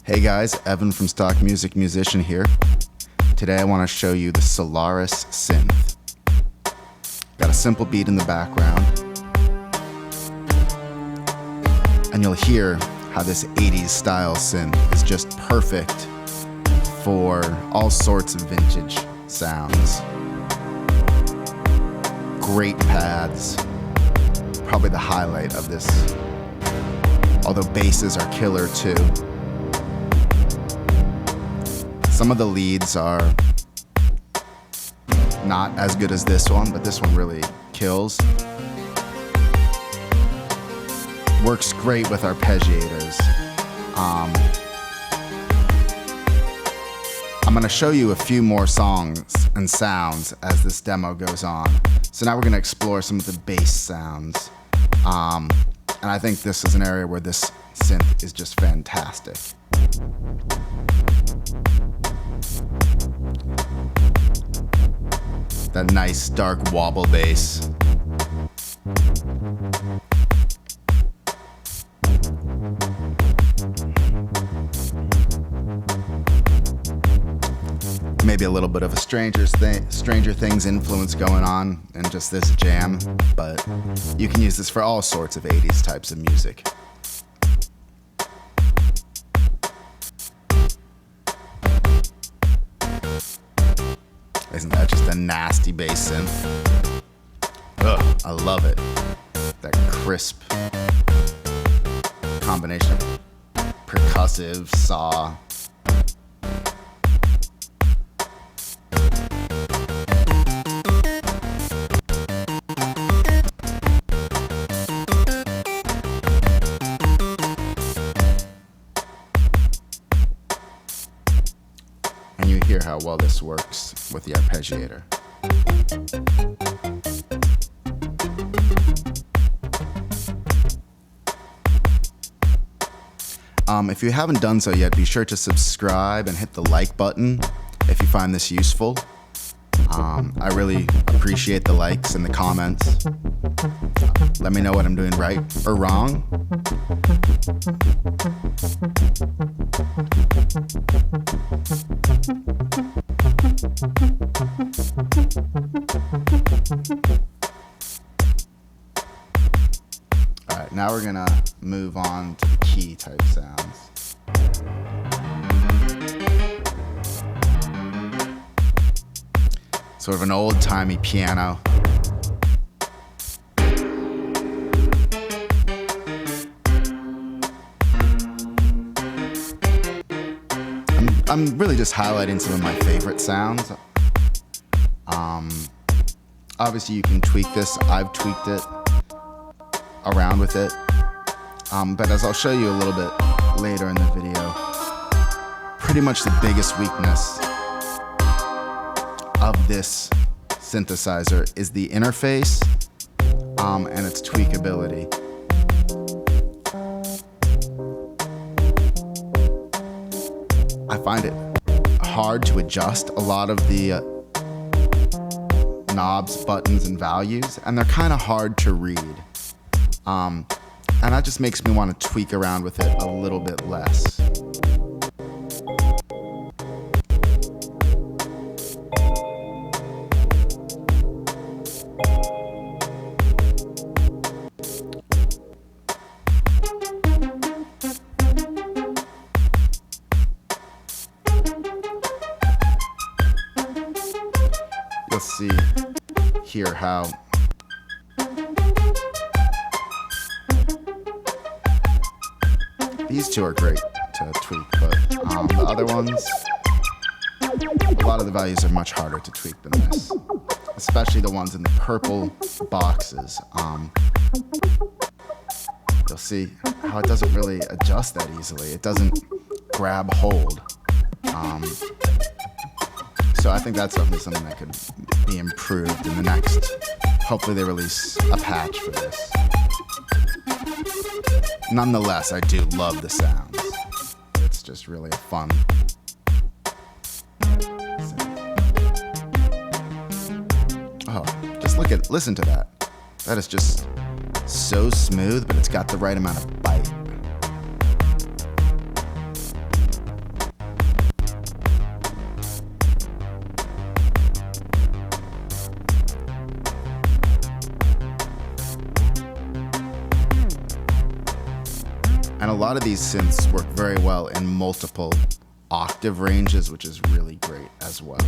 Hey guys, Evan from Stock Music Musician here. Today I want to show you the Solaris Synth. Got a simple beat in the background, and you'll hear how this 80s style synth is just perfect for all sorts of vintage sounds. Great pads, probably the highlight of this, although basses are killer too. Some of the leads are not as good as this one, but this one really kills. Works great with arpeggiators. I'm going to show you a few more songs and sounds as this demo goes on. So now we're going to explore some of the bass sounds. And I think this is an area where this synth is just fantastic. That nice dark wobble bass. Maybe a little bit of a Stranger Things influence going on in just this jam, but you can use this for all sorts of 80s types of music. Isn't that just a nasty bass synth? Ugh, I love it. That crisp combination of percussive, saw. And you hear how well this works with the arpeggiator. If you haven't done so yet, be sure to subscribe and hit the like button if you find this useful. I really appreciate the likes and the comments. Let me know what I'm doing right or wrong. Alright, now we're gonna move on to the key type sounds. Sort of an old-timey piano. I'm really just highlighting some of my favorite sounds. Obviously you can tweak this. I've tweaked it around with it. But as I'll show you a little bit later in the video, pretty much the biggest weakness of this synthesizer is the interface and its tweakability. I find it hard to adjust a lot of the knobs, buttons, and values, and they're kind of hard to read. And that just makes me want to tweak around with it a little bit less. You'll see here how these two are great to tweak, but the other ones, a lot of the values are much harder to tweak than this, especially the ones in the purple boxes. You'll see how it doesn't really adjust that easily. It doesn't grab hold. So I think that's something that could be improved in the next. Hopefully they release a patch for this. Nonetheless, I do love the sounds. It's just really a fun. Oh, just listen to that. That is just so smooth, but it's got the right amount of bite. And a lot of these synths work very well in multiple octave ranges, which is really great as well.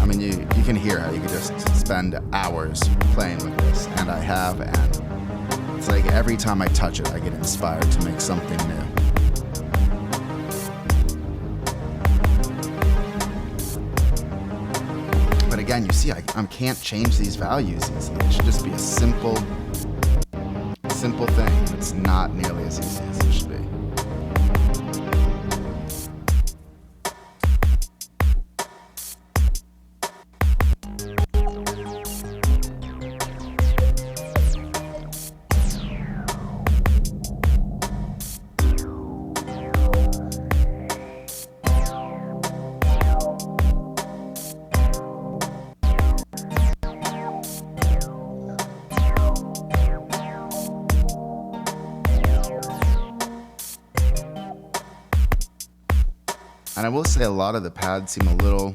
I mean, you can hear how you could just spend hours playing with this, and I have, and it's like every time I touch it, I get inspired to make something new. But again, you see, I can't change these values easily. It should just be a simple thing. It's not nearly as easy as it should be. And I will say a lot of the pads seem a little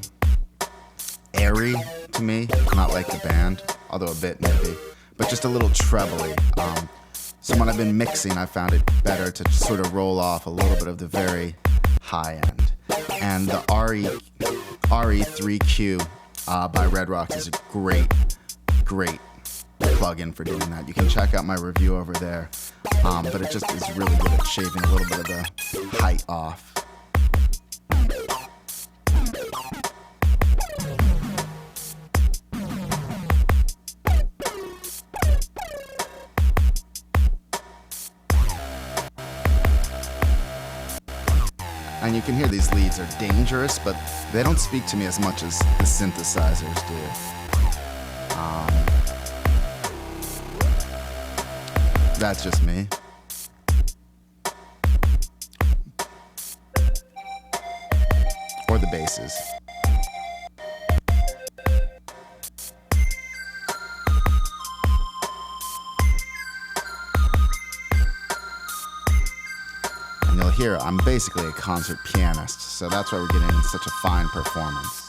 airy to me, not like the band, although a bit maybe, but just a little trebly. So when I've been mixing, I found it better to sort of roll off a little bit of the very high end. And the RE3Q by Red Rocks is a great plugin for doing that. You can check out my review over there, but it just is really good at shaving a little bit of the height off. And you can hear these leads are dangerous, but they don't speak to me as much as the synthesizers do. That's just me. Or the basses. And you'll hear I'm basically a concert pianist, so that's why we're getting such a fine performance.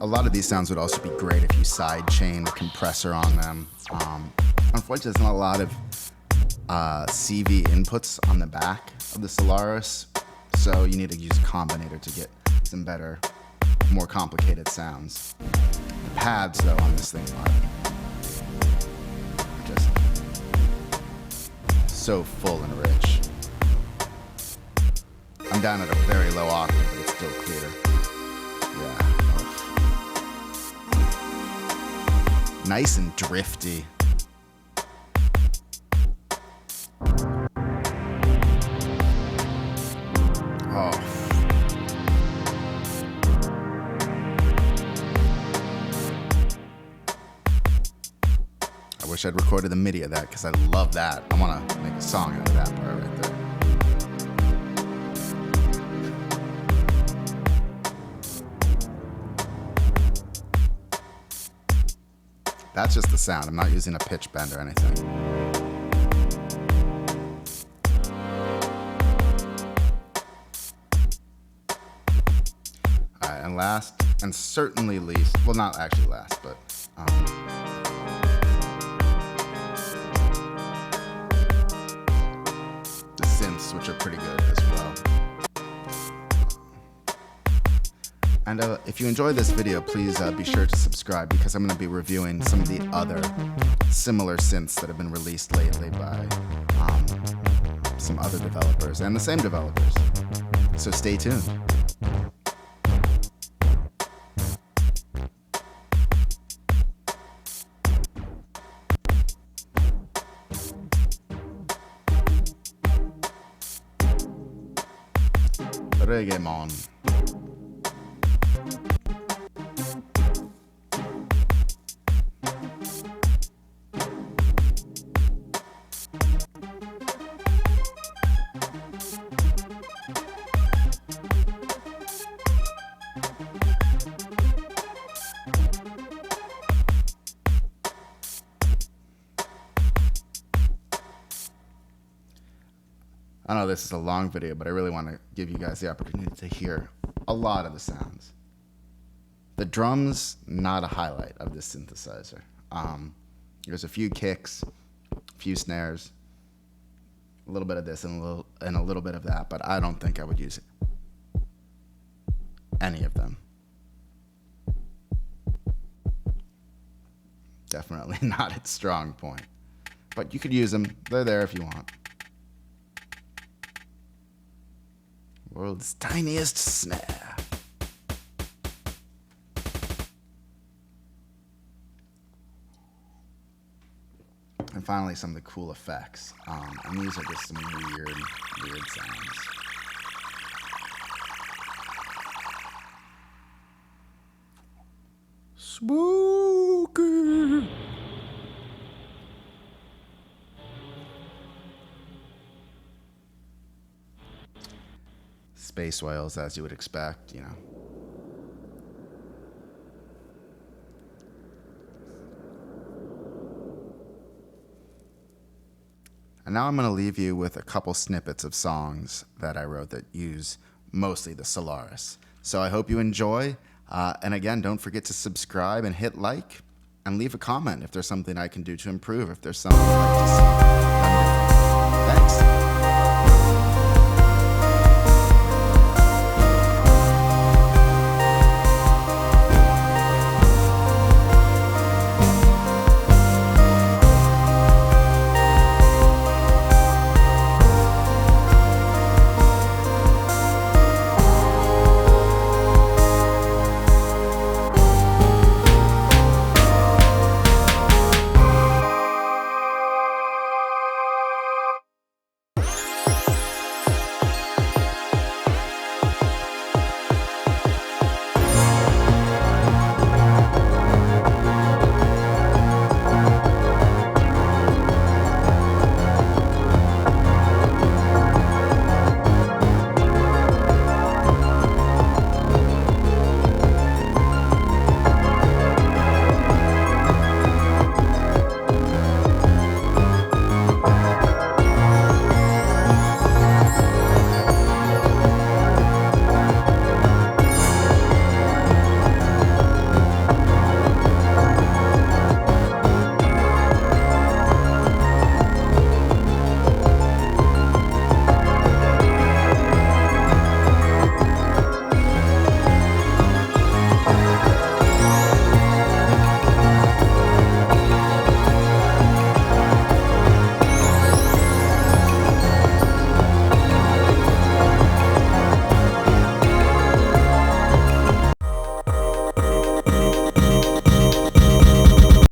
A lot of these sounds would also be great if you sidechain a compressor on them. Unfortunately, there's not a lot of CV inputs on the back of the Solaris, so you need to use a combinator to get some better, more complicated sounds. The pads, though, on this thing are just so full and rich. I'm down at a very low octave, but it's still clear. Yeah. Nice and drifty. Oh. I wish I'd recorded the MIDI of that because I love that. I want to make a song out of that part right there. That's just the sound. I'm not using a pitch bend or anything. All right, and last, and certainly least, well, not actually last, but the synths, which are pretty good as well. And if you enjoyed this video, please be sure to subscribe because I'm going to be reviewing some of the other similar synths that have been released lately by some other developers and the same developers. So stay tuned. Reggaeton. I know this is a long video, but I really want to give you guys the opportunity to hear a lot of the sounds. The drums, not a highlight of this synthesizer. There's a few kicks, a few snares, a little bit of this and a little bit of that, but I don't think I would use any of them. Definitely not its strong point. But you could use them. They're there if you want. World's tiniest snare. And finally, some of the cool effects. And these are just some weird sounds. Spooky. Space whales, as you would expect, you know. And now I'm going to leave you with a couple snippets of songs that I wrote that use mostly the Solaris. So I hope you enjoy. And again, don't forget to subscribe and hit like and leave a comment if there's something I can do to improve, if there's something you'd like to see. Thanks.